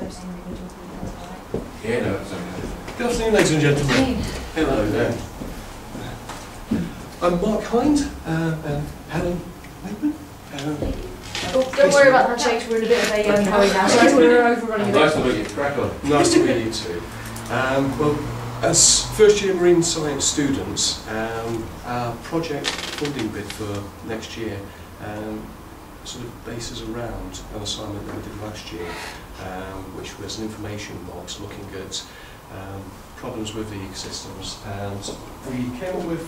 those individual details, right? Yeah, no, that's okay. Good afternoon, ladies and gentlemen. Hello there. I'm Mark Hind, and Helen Whitman. Don't worry about that, Jake. We're in a bit of a hurry now, so we're overrunning a Nice bit. to meet you. Crack on. Nice to meet you too. Well, as first year marine science students, our project funding bid for next year sort of bases around an assignment that we did last year, which was an information box looking at problems with the ecosystems, and we came up with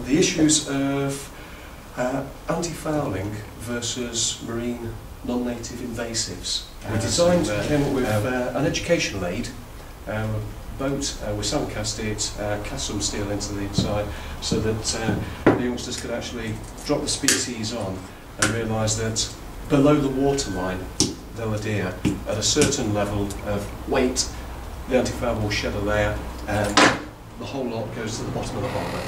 the issues of anti-fouling versus marine non-native invasives. We designed, came up with an educational aid, boat, we sandcast it, cast some steel into the inside so that the youngsters could actually drop the species on and realise that below the waterline they'll adhere at a certain level of weight. The anti-foul will shed a layer and the whole lot goes to the bottom of the harbour,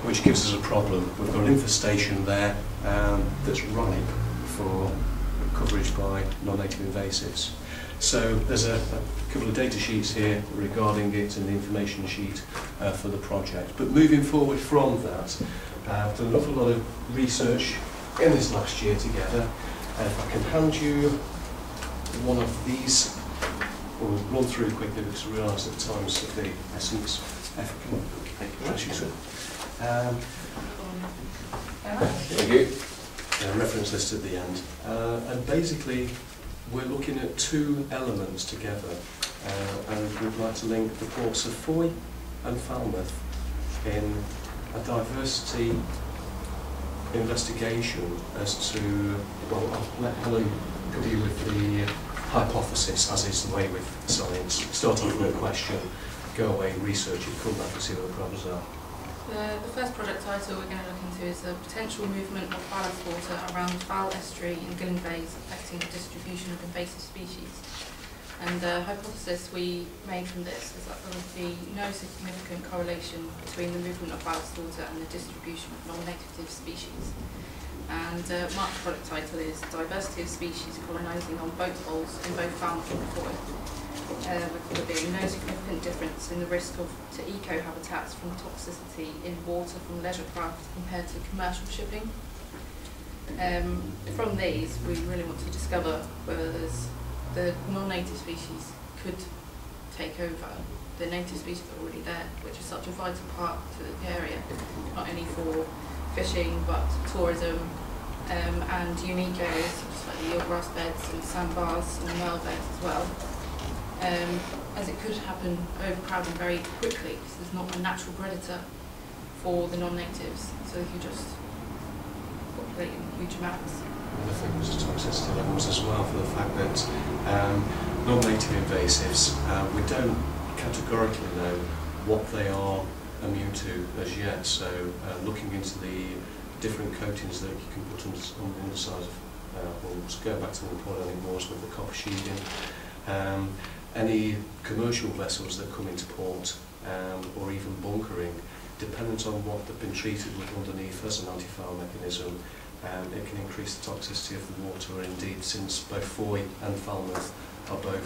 which gives us a problem. We've got an infestation there that's ripe for coverage by non-native invasives. So there's a couple of data sheets here regarding it and the information sheet for the project. But moving forward from that, I've done an awful lot of research in this last year together. If I can hand you one of these, we'll run through quickly because I realise that time's of the essence. Thank you, sir. Thank you. Reference list at the end. And basically, we're looking at two elements together, and we'd like to link the ports of Foy and Falmouth in a diversity investigation as to, well, I'll let Helen go you with the hypothesis, as is the way with science. Start off with a question, go away, research it, come back and see what the problems are. The first project title we're going to look into is the potential movement of ballast water around Fowl Estuary and Gilling Bays affecting the distribution of invasive species. And the hypothesis we made from this is that there would be no significant correlation between the movement of ballast water and the distribution of non-native species. And Mark's project title is Diversity of Species Colonising on Boat Hulls in both Falmouth and Foy. With there being no significant difference in the risk to eco-habitats from toxicity in water from leisure craft compared to commercial shipping. From these, we really want to discover whether the non-native species could take over the native species that are already there, which is such a vital part to the area, not only for fishing but tourism and unique areas such as like the eelgrass beds and sandbars and whale beds as well. As it could happen overcrowding very quickly because there's not a natural predator for the non-natives, so they could just populate in huge amounts. I think there's toxicity levels as well for the fact that non-native invasives, we don't categorically know what they are immune to as yet, so looking into the different coatings that you can put on the underside of hulls, go back to the point I think was with the copper sheeting. Any commercial vessels that come into port or even bunkering, dependent on what they've been treated with underneath as an anti-foul mechanism, it can increase the toxicity of the water. Indeed, since both Foy and Falmouth are both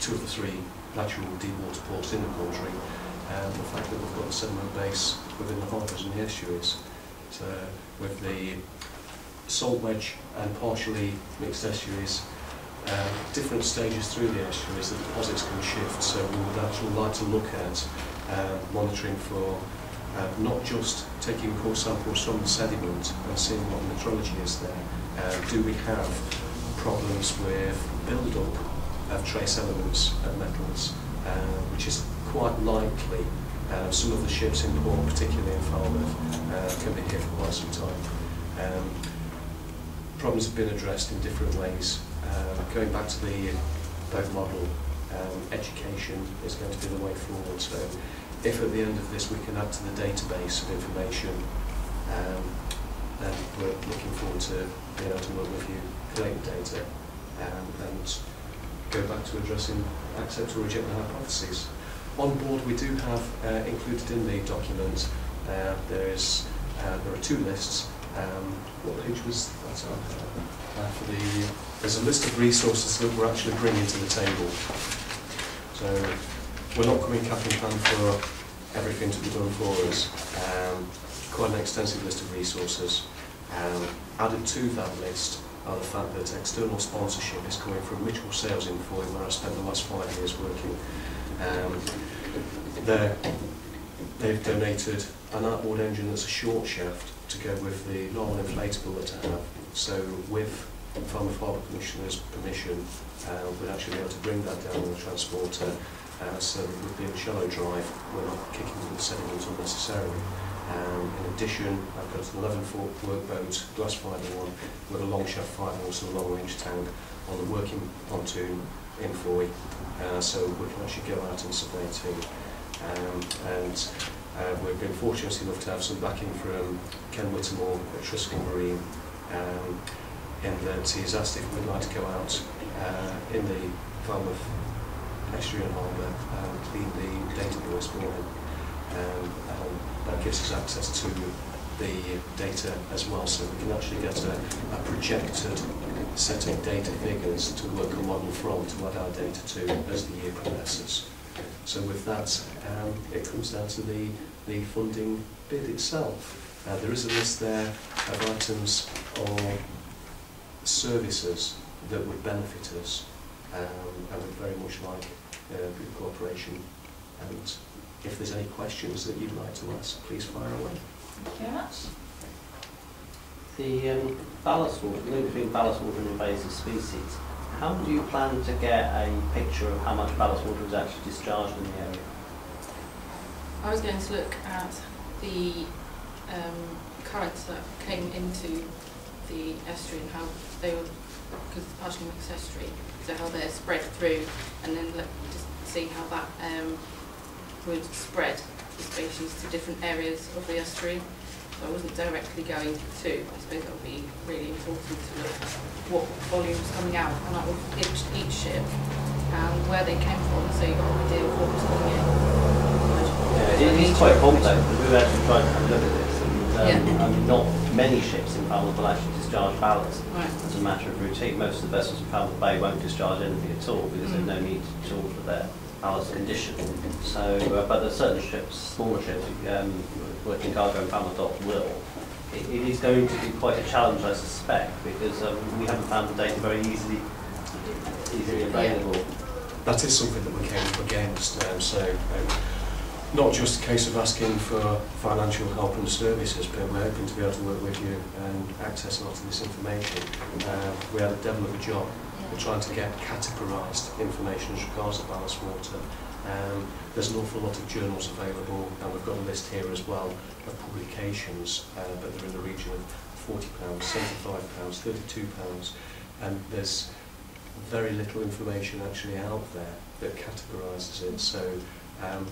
two of the three natural deep water ports in the country, the fact that we've got a sediment base within the harbours and the estuaries, so with the salt wedge and partially mixed estuaries, different stages through the estuaries, the deposits can shift, so we would actually like to look at monitoring for not just taking core samples from the sediment and seeing what the metrology is there. Do we have problems with build-up of trace elements of metals, which is quite likely. Some of the ships in port, particularly in Falmouth, can be here for quite some time. Problems have been addressed in different ways. Going back to the boat model, education is going to be the way forward. So if at the end of this we can add to the database of information, then we're looking forward to being able to work with you, collect data, and go back to addressing, accept or reject the hypotheses. On board we do have included in the document, there are two lists. What page was that on? There's a list of resources that we're actually bringing to the table. So we're not coming cap in hand for everything to be done for us. Quite an extensive list of resources. Added to that list are the fact that external sponsorship is coming from Mitchell Sales Info, where I spent the last 5 years working. They've donated an outboard engine that's a short shaft to go with the normal inflatable that I have. So with Farmer Harbour Commissioner's permission, we'd actually be able to bring that down on the transporter, so that we'd be in shallow drive, we're not kicking the sediment unnecessarily. In addition, I've got an 11-foot workboat, glass fibre one, with a long shaft 5-horse and a long range tank on the working pontoon in Foy, so we can actually go out and survey too. We've been fortunate enough to have some backing from Ken Whittemore at Truscombe Marine, in that he's asked if we'd like to go out in the Falmouth Estuarian Harbour and clean the data buoys for him. That gives us access to the data as well, so we can actually get a projected set of data figures to work a model from to add our data to as the year progresses. So with that, it comes down to the funding bid itself. There is a list there of items or services that would benefit us, and we'd very much like good cooperation. And if there's any questions that you'd like to ask, please fire away. Thank you very much. The ballast water, the link between ballast water and invasive species, how do you plan to get a picture of how much ballast water is actually discharged in the area? I was going to look at the currents that came into the estuary and how they were, because it's partially mixed estuary, so how they're spread through, and then just see how that would spread the species to different areas of the estuary. So I wasn't directly going to. I suppose that would be really important to look at what volume's coming out and out of each ship and where they came from, so you got an idea of what was coming in. Yeah, it is quite complex, but we've actually tried to have a look at this. And, I mean, not many ships in Falmouth will actually discharge ballast as a matter of routine. Most of the vessels in Falmouth Bay won't discharge anything at all because there's no need at all for their ballast condition. So, but there's certain ships, smaller ships, working cargo in Falmouth Dock will. It is going to be quite a challenge, I suspect, because we haven't found the data very easily available. That is something that we came up against, not just a case of asking for financial help and services, but we're hoping to be able to work with you and access a lot of this information. We had a devil of a job. We're trying to get categorised information as regards to ballast water. There's an awful lot of journals available, and we've got a list here as well of publications, but they're in the region of £40, £75, £32, and there's very little information actually out there that categorises it. So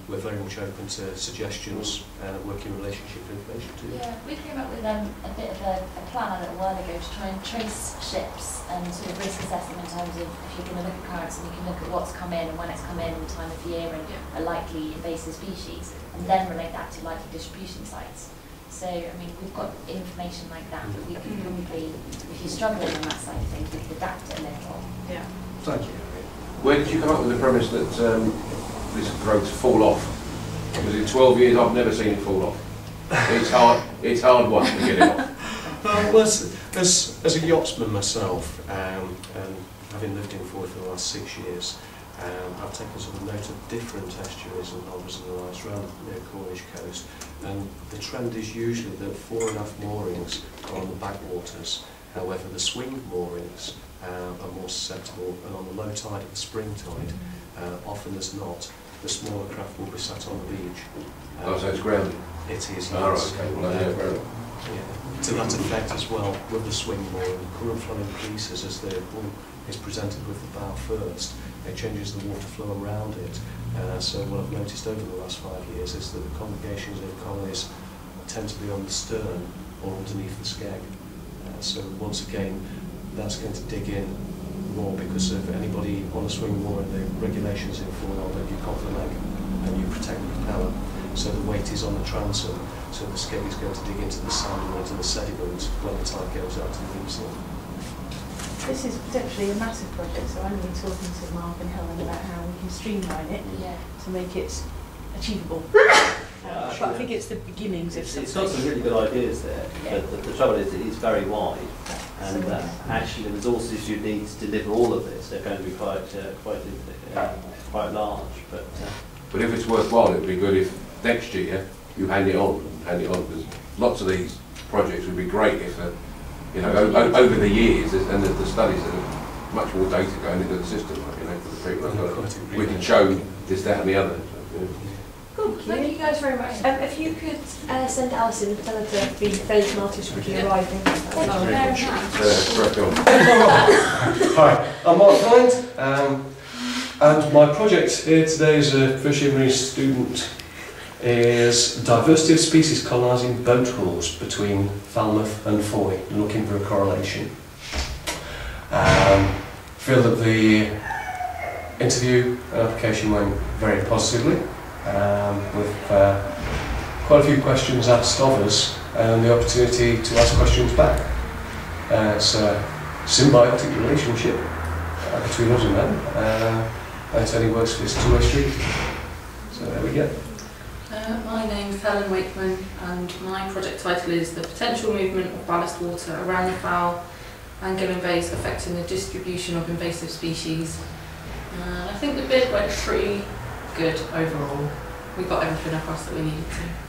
we're very much open to suggestions and working relationship information too. Yeah, we came up with a bit of a plan a little while ago to try and trace ships and sort of risk assess them in terms of if you're going to look at currents and you can look at what's come in and when it's come in and time of year and a likely invasive species, and then relate that to likely distribution sites. So, I mean, we've got information like that that we can probably, if you're struggling on that side of things, we could adapt it a little. Yeah. Thank you. Where did you come up with the premise that this growth fall off? Because in 12 years I've never seen it fall off. It's hard work to get it off. Well, as a yachtsman myself, and having lived in Ford for the last 6 years, I've taken sort of note of different estuaries and harbours and the likes around the Cornish coast, and the trend is usually that 4.5 moorings are on the backwaters. However, the swing moorings are more susceptible, and on the low tide of the spring tide, often as not, the smaller craft will be sat on the beach. So it's grounded? It is, yes. Oh, right, okay. Well, Yeah. To that effect as well, with the swing mooring, the current flow increases as the wool is presented with the bow first. It changes the water flow around it. So what I've noticed over the last 5 years is that the congregations of colonies tend to be on the stern or underneath the skeg. So once again, that's going to dig in more because of anybody on a swing mooring, the regulations in foil that you cock the leg and you protect the propeller. So the weight is on the transom, so the skeg is going to dig into the sand and into the sediment when the tide goes out and leaves them. This is potentially a massive project, so I'm going to be talking to Mark and Helen about how we can streamline it to make it achievable. But I think it's the beginnings of something. It's got some really good ideas there, but the trouble is it is very wide, and actually the resources you need to deliver all of this are going to be quite large. But if it's worthwhile, it would be good if next year you hand it on, because lots of these projects would be great if, you know, over the years, and the studies have much more data going into the system, like, you know, for the people. We can show this, that, and the other. So, yeah. Cool, thank you guys very much. If you could send Alison and tell her to be fairly smartish quickly arriving. Thank you very much. Correct on. Hi, I'm Mark Hind, and my project here today as a first year marine student is diversity of species colonising boat hulls between Falmouth and Foy, looking for a correlation. Feel that the interview and application went very positively, with quite a few questions asked of us and the opportunity to ask questions back. It's a symbiotic relationship between us and them. It only works for this two-way street. So there we go. My name's Helen Wakeman, and my project title is The Potential Movement of Ballast Water Around the Fowl and Gilling Bays Affecting the Distribution of Invasive Species. I think the bid went pretty good overall. We got everything across that we needed to.